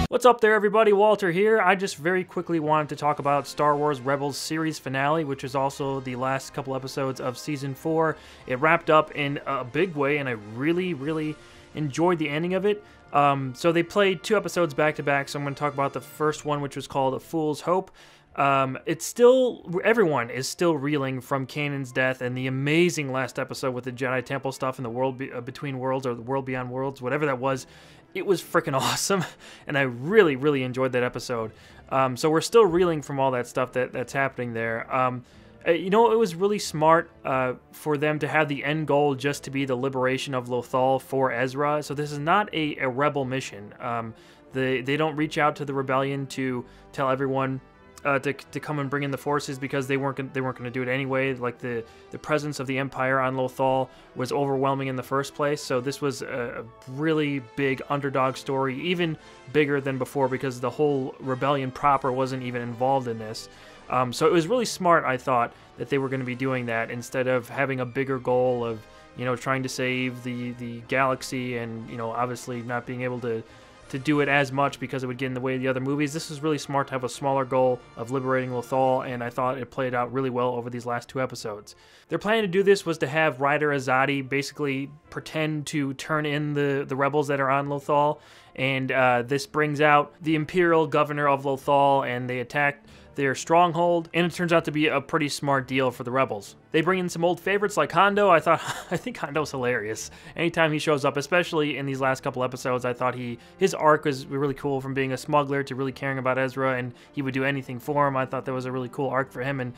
What's up there, everybody? Walter here. I just very quickly wanted to talk about Star Wars Rebels series finale, which is also the last couple episodes of Season 4. It wrapped up in a big way, and I really enjoyed the ending of it. So they played 2 episodes back-to-back, so I'm going to talk about the first one, which was called A Fool's Hope. Everyone is still reeling from Kanan's death and the amazing last episode with the Jedi Temple stuff and the world between worlds, or the world beyond worlds, whatever that was. It was freaking awesome, and I really enjoyed that episode. So we're still reeling from all that stuff that's happening there. You know, it was really smart for them to have the end goal just to be the liberation of Lothal for Ezra. So this is not a rebel mission. They don't reach out to the rebellion to tell everyone to come and bring in the forces, because they weren't going to do it anyway. Like the presence of the Empire on Lothal was overwhelming in the first place. So this was a really big underdog story, even bigger than before, because the whole rebellion proper wasn't even involved in this. So it was really smart, I thought, that they were going to be doing that instead of having a bigger goal of, you know, trying to save the galaxy and, you know, obviously not being able to do it as much because it would get in the way of the other movies. This is really smart to have a smaller goal of liberating Lothal, and I thought it played out really well over these last 2 episodes. Their plan to do this was to have Ryder Azadi basically pretend to turn in the rebels that are on Lothal, and this brings out the Imperial Governor of Lothal, and they attack their stronghold, and it turns out to be a pretty smart deal for the rebels. They bring in some old favorites like Hondo. I think Hondo's hilarious. Anytime he shows up, especially in these last couple episodes, I thought his arc was really cool, from being a smuggler to really caring about Ezra, and he would do anything for him. I thought that was a really cool arc for him, and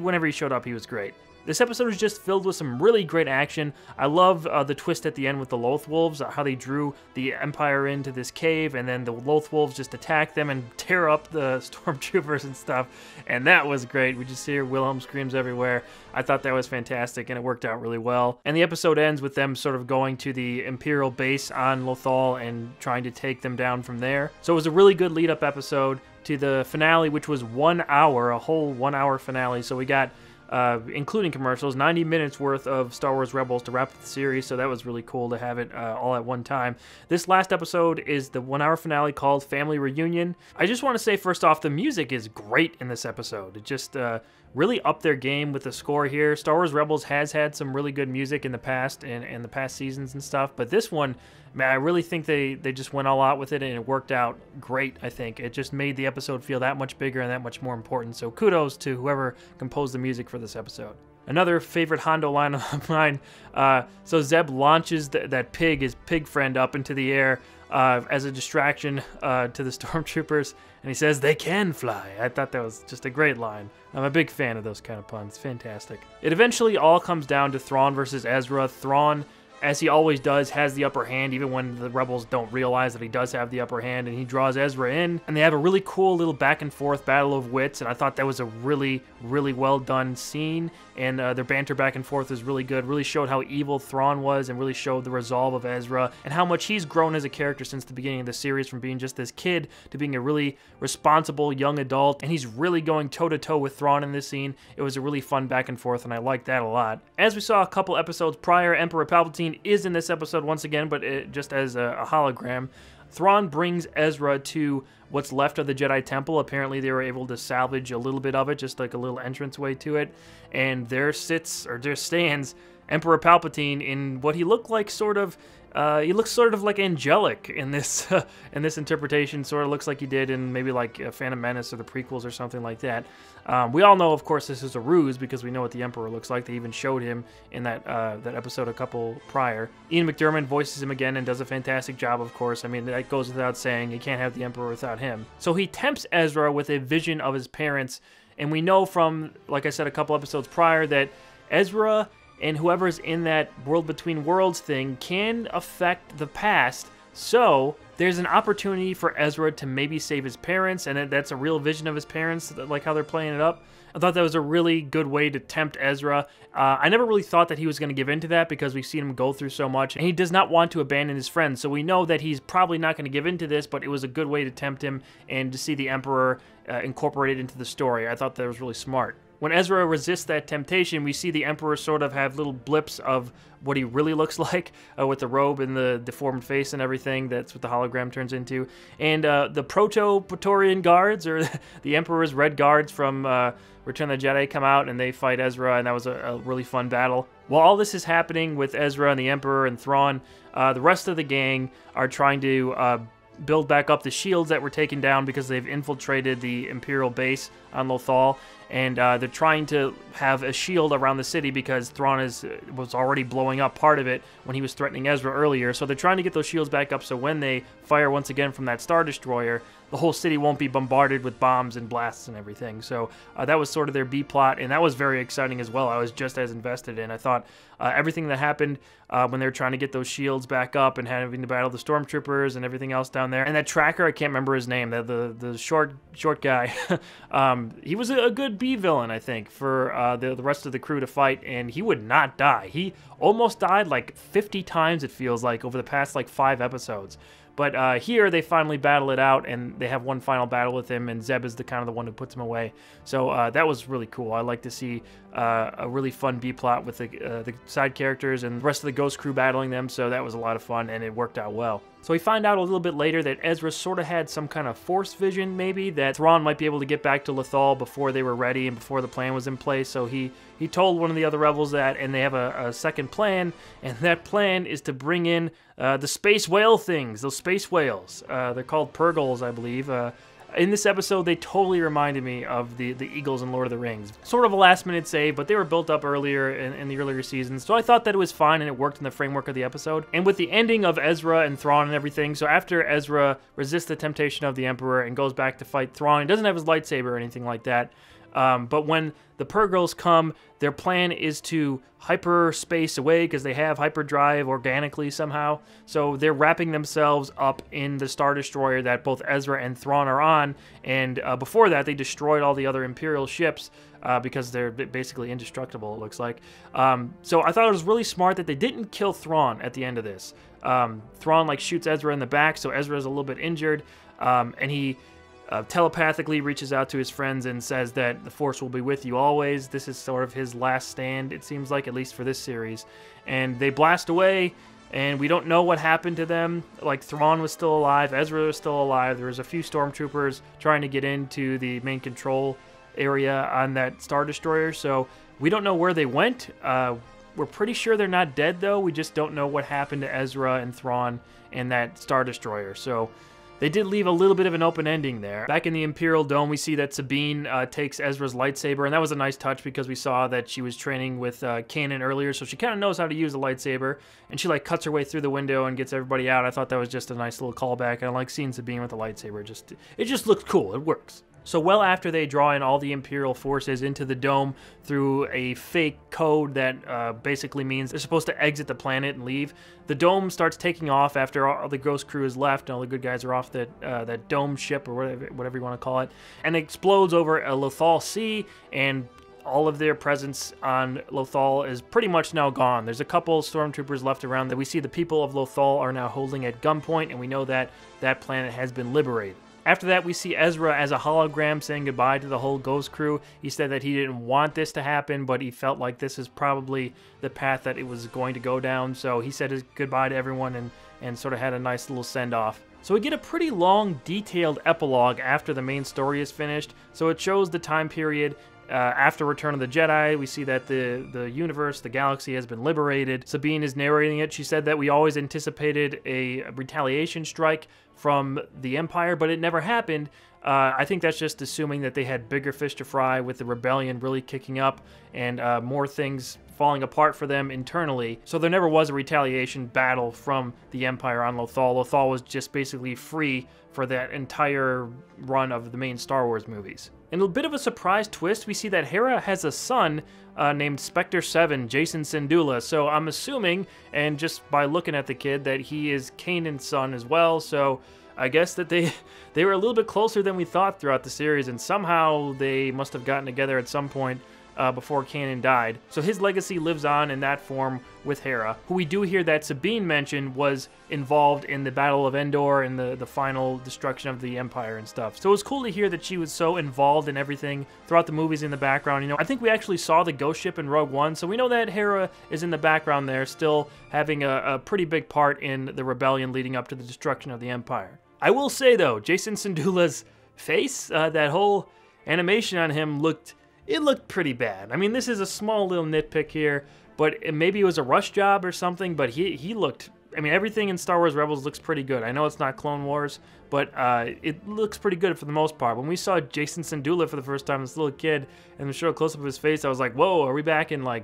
whenever he showed up, he was great. This episode is just filled with some really great action. I love the twist at the end with the Loth Wolves, how they drew the Empire into this cave, and then the Loth Wolves just attack them and tear up the stormtroopers and stuff, and that was great. We just hear Wilhelm screams everywhere. I thought that was fantastic, and it worked out really well. And the episode ends with them sort of going to the Imperial base on Lothal and trying to take them down from there. So it was a really good lead-up episode to the finale, which was 1 hour, a whole 1-hour finale. So we got including commercials, 90 minutes worth of Star Wars Rebels to wrap up the series, so that was really cool to have it all at one time. This last episode is the 1-hour finale called Family Reunion. I just want to say, first off, the music is great in this episode. It just really upped their game with the score here. Star Wars Rebels has had some really good music in the past and the past seasons and stuff, but this one, man, I really think they just went all out with it, and it worked out great, I think. It just made the episode feel that much bigger and that much more important, so kudos to whoever composed the music for this episode. Another favorite Hondo line of mine, so Zeb launches that his pig friend, up into the air as a distraction to the stormtroopers, and he says, "They can fly." I thought that was just a great line. I'm a big fan of those kind of puns. Fantastic. It eventually all comes down to Thrawn versus Ezra. Thrawn, as he always does, has the upper hand, even when the rebels don't realize that he does have the upper hand, and he draws Ezra in, and they have a really cool little back-and-forth battle of wits, and I thought that was a really well-done scene, and their banter back and forth is really good, really showed how evil Thrawn was, and really showed the resolve of Ezra, and how much he's grown as a character since the beginning of the series, from being just this kid to being a really responsible young adult, and he's really going toe-to-toe with Thrawn in this scene. It was a really fun back and forth, and I liked that a lot. As we saw a couple episodes prior, Emperor Palpatine is in this episode once again, but just as a hologram. Thrawn brings Ezra to what's left of the Jedi Temple. Apparently they were able to salvage a little bit of it, just like a little entranceway to it, and there stands Emperor Palpatine in what he looked like he looks sort of like angelic in this interpretation. Sort of looks like he did in maybe like Phantom Menace or the prequels or something like that. We all know, of course, this is a ruse, because we know what the Emperor looks like. They even showed him in that episode a couple prior. Ian McDiarmid voices him again and does a fantastic job, of course. I mean, that goes without saying. You can't have the Emperor without him. So he tempts Ezra with a vision of his parents, and we know from, like I said, a couple episodes prior, that Ezra and whoever's in that world between worlds thing can affect the past. So there's an opportunity for Ezra to maybe save his parents, and that's a real vision of his parents, like how they're playing it up. I thought that was a really good way to tempt Ezra. I never really thought that he was going to give in to that, because we've seen him go through so much, and he does not want to abandon his friends. So we know that he's probably not going to give in to this, but it was a good way to tempt him and to see the Emperor incorporated into the story. I thought that was really smart. when Ezra resists that temptation, we see the Emperor sort of have little blips of what he really looks like with the robe and the deformed face and everything. That's what the hologram turns into. And the Proto-Praetorian guards, or the Emperor's Red Guards from Return of the Jedi, come out and they fight Ezra, and that was a really fun battle. While all this is happening with Ezra and the Emperor and Thrawn, the rest of the gang are trying to build back up the shields that were taken down because they've infiltrated the Imperial base on Lothal, and they're trying to have a shield around the city because Thrawn was already blowing up part of it when he was threatening Ezra earlier. So they're trying to get those shields back up so when they fire once again from that Star Destroyer, the whole city won't be bombarded with bombs and blasts and everything. So that was sort of their B-plot, and that was very exciting as well. I was just as invested in. I thought everything that happened when they were trying to get those shields back up and having to battle the stormtroopers and everything else down there. And that tracker, I can't remember his name, the short guy. He was a good B-villain, I think, for the rest of the crew to fight, and he would not die. He almost died like 50 times, it feels like, over the past like 5 episodes. But here they finally battle it out, and they have one final battle with him, and Zeb is the kind of the one who puts him away. So that was really cool. I like to see a really fun B-plot with the side characters and the rest of the Ghost crew battling them, so that was a lot of fun, and it worked out well. So we find out a little bit later that Ezra sort of had some kind of force vision, maybe, that Thrawn might be able to get back to Lothal before they were ready and before the plan was in place. So he told one of the other rebels that, and they have a second plan, and that plan is to bring in the space whale things, those space whales. They're called Purgles, I believe. In this episode, they totally reminded me of the Eagles in Lord of the Rings. Sort of a last-minute save, but they were built up earlier in the earlier seasons, so I thought that it was fine and it worked in the framework of the episode. And with the ending of Ezra and Thrawn and everything, so after Ezra resists the temptation of the Emperor and goes back to fight Thrawn, he doesn't have his lightsaber or anything like that. But when the Purgles come, their plan is to hyperspace away because they have hyperdrive organically somehow. So they're wrapping themselves up in the Star Destroyer that both Ezra and Thrawn are on. And before that, they destroyed all the other Imperial ships because they're basically indestructible, it looks like. So I thought it was really smart that they didn't kill Thrawn at the end of this. Thrawn like shoots Ezra in the back, so Ezra's a little bit injured, and he telepathically reaches out to his friends and says that the Force will be with you always. This is sort of his last stand, it seems like, at least for this series. And they blast away, and we don't know what happened to them. Like, Thrawn was still alive, Ezra was still alive. There was a few stormtroopers trying to get into the main control area on that Star Destroyer, so we don't know where they went. We're pretty sure they're not dead, though. We just don't know what happened to Ezra and Thrawn and that Star Destroyer. So they did leave a little bit of an open ending there. Back in the Imperial Dome, we see that Sabine takes Ezra's lightsaber, and that was a nice touch because we saw that she was training with Kanan earlier, so she kind of knows how to use the lightsaber, and she like cuts her way through the window and gets everybody out. I thought that was just a nice little callback, and I like seeing Sabine with the lightsaber. It just looks cool. It works. So well after they draw in all the Imperial forces into the dome through a fake code that basically means they're supposed to exit the planet and leave, the dome starts taking off after all the Ghost crew is left and all the good guys are off that dome ship or whatever you want to call it, and it explodes over a Lothal Sea, and all of their presence on Lothal is pretty much now gone. There's a couple stormtroopers left around that we see the people of Lothal are now holding at gunpoint, and we know that that planet has been liberated. After that, we see Ezra as a hologram saying goodbye to the whole Ghost crew. He said that he didn't want this to happen, but he felt like this is probably the path that it was going to go down. So he said his goodbye to everyone and sort of had a nice little send-off. So we get a pretty long, detailed epilogue after the main story is finished. So it shows the time period after Return of the Jedi. We see that the universe, the galaxy has been liberated. Sabine is narrating it. She said that we always anticipated a retaliation strike from the Empire, but it never happened. I think that's just assuming that they had bigger fish to fry with the rebellion really kicking up and more things falling apart for them internally. So there never was a retaliation battle from the Empire on Lothal. Lothal was just basically free for that entire run of the main Star Wars movies. In a bit of a surprise twist, we see that Hera has a son named Spectre 7, Jason Syndulla. So I'm assuming, and just by looking at the kid, that he is Kanan's son as well. So I guess that they were a little bit closer than we thought throughout the series, and somehow they must have gotten together at some point before Kanan died. So his legacy lives on in that form with Hera, who we do hear that Sabine mentioned was involved in the Battle of Endor and the final destruction of the Empire and stuff. So it was cool to hear that she was so involved in everything throughout the movies in the background. You know, I think we actually saw the ghost ship in Rogue One, so we know that Hera is in the background there, still having a pretty big part in the rebellion leading up to the destruction of the Empire. I will say, though, Jason Syndulla's face, that whole animation on him looked pretty bad. I mean, this is a small little nitpick here, but maybe it was a rush job or something, but he looked... I mean, everything in Star Wars Rebels looks pretty good. I know it's not Clone Wars, but it looks pretty good for the most part. When we saw Jason Syndulla for the first time, this little kid, and we showed a close-up of his face, I was like, whoa, are we back in, like,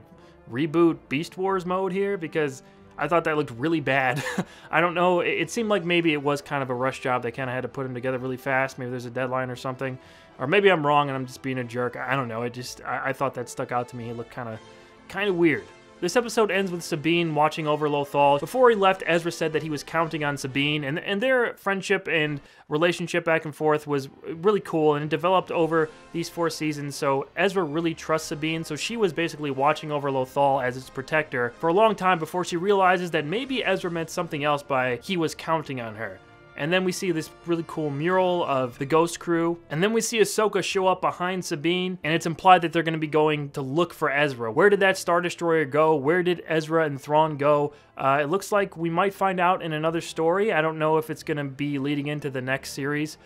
reboot Beast Wars mode here? Because I thought that looked really bad. I don't know. It seemed like maybe it was kind of a rush job. They kind of had to put him together really fast. Maybe there's a deadline or something. Or maybe I'm wrong and I'm just being a jerk. I don't know. I thought that stuck out to me. He looked kind of weird. This episode ends with Sabine watching over Lothal. Before he left, Ezra said that he was counting on Sabine, and their friendship and relationship back and forth was really cool, and it developed over these 4 seasons, so Ezra really trusts Sabine, so she was basically watching over Lothal as its protector for a long time before she realizes that maybe Ezra meant something else by he was counting on her. And then we see this really cool mural of the Ghost Crew. And then we see Ahsoka show up behind Sabine, and it's implied that they're going to be going to look for Ezra. Where did that Star Destroyer go? Where did Ezra and Thrawn go? It looks like we might find out in another story. I don't know if it's going to be leading into the next series.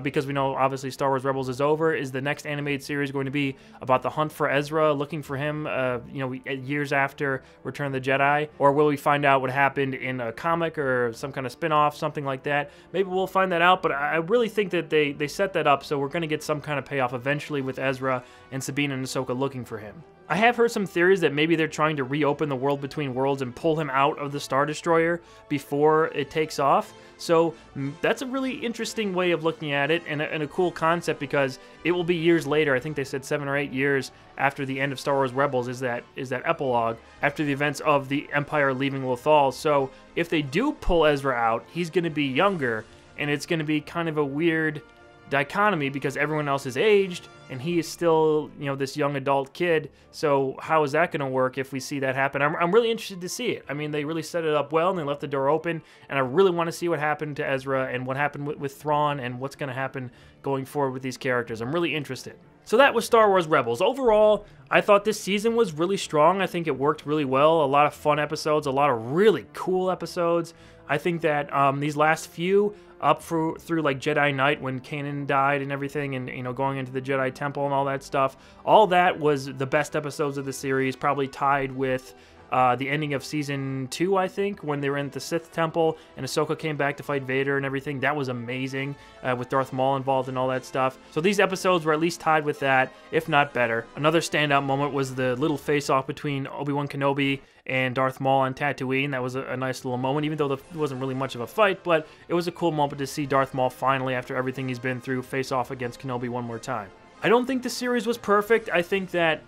Because we know, obviously, Star Wars Rebels is over. Is the next animated series going to be about the hunt for Ezra, looking for him, years after Return of the Jedi? Or will we find out what happened in a comic or some kind of spin-off, something like that? Maybe we'll find that out, but I really think that they set that up, so we're going to get some kind of payoff eventually with Ezra and Sabine and Ahsoka looking for him. I have heard some theories that maybe they're trying to reopen the World Between Worlds and pull him out of the Star Destroyer before it takes off. So that's a really interesting way of looking at it, and a cool concept, because it will be years later. I think they said 7 or 8 years after the end of Star Wars Rebels is that epilogue, after the events of the Empire leaving Lothal. So if they do pull Ezra out, he's going to be younger, and it's going to be kind of a weird dichotomy because everyone else is aged and he is still, this young adult kid. So how is that going to work if we see that happen? I'm really interested to see it. I mean, they really set it up well and they left the door open, and I really want to see what happened to Ezra and what happened with Thrawn and what's going to happen going forward with these characters. I'm really interested. So that was Star Wars Rebels. Overall, I thought this season was really strong. I think it worked really well. A lot of fun episodes, a lot of really cool episodes. I think that these last few, up through like Jedi Knight when Kanan died and everything, and going into the Jedi Temple and all that stuff, all that was the best episodes of the series, probably tied with the ending of Season 2, I think, when they were in the Sith Temple and Ahsoka came back to fight Vader and everything. That was amazing, with Darth Maul involved and all that stuff. So these episodes were at least tied with that, if not better. Another standout moment was the little face-off between Obi-Wan Kenobi and Darth Maul on Tatooine. That was a nice little moment, even though there wasn't really much of a fight, but it was a cool moment to see Darth Maul finally, after everything he's been through, face off against Kenobi one more time. I don't think the series was perfect. I think that,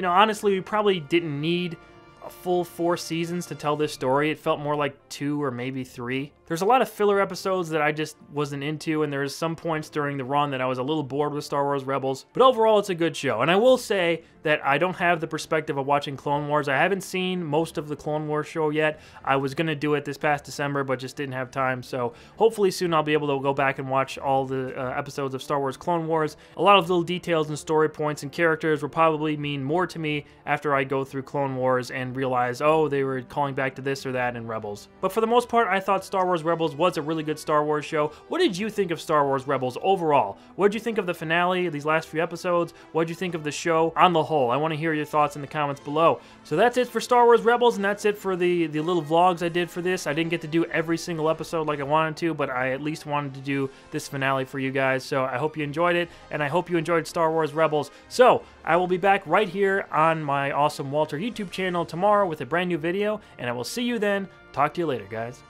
honestly, we probably didn't need a full 4 seasons to tell this story. It felt more like 2 or maybe 3. There's a lot of filler episodes that I just wasn't into, and there's some points during the run that I was a little bored with Star Wars Rebels, but overall it's a good show. And I will say that I don't have the perspective of watching Clone Wars. I haven't seen most of the Clone Wars show yet. I was going to do it this past December, but just didn't have time, so hopefully soon I'll be able to go back and watch all the episodes of Star Wars Clone Wars. A lot of little details and story points and characters will probably mean more to me after I go through Clone Wars and realize, oh, they were calling back to this or that in Rebels. But for the most part, I thought Star Wars Rebels was a really good Star Wars show. What did you think of Star Wars Rebels overall? What did you think of the finale, these last few episodes? What did you think of the show on the whole? I want to hear your thoughts in the comments below. So that's it for Star Wars Rebels, and that's it for the little vlogs I did for this. I didn't get to do every single episode like I wanted to, but I at least wanted to do this finale for you guys. So I hope you enjoyed it, and I hope you enjoyed Star Wars Rebels. So I will be back right here on my Awesome Walter YouTube channel tomorrow with a brand new video, and I will see you then. Talk to you later, guys.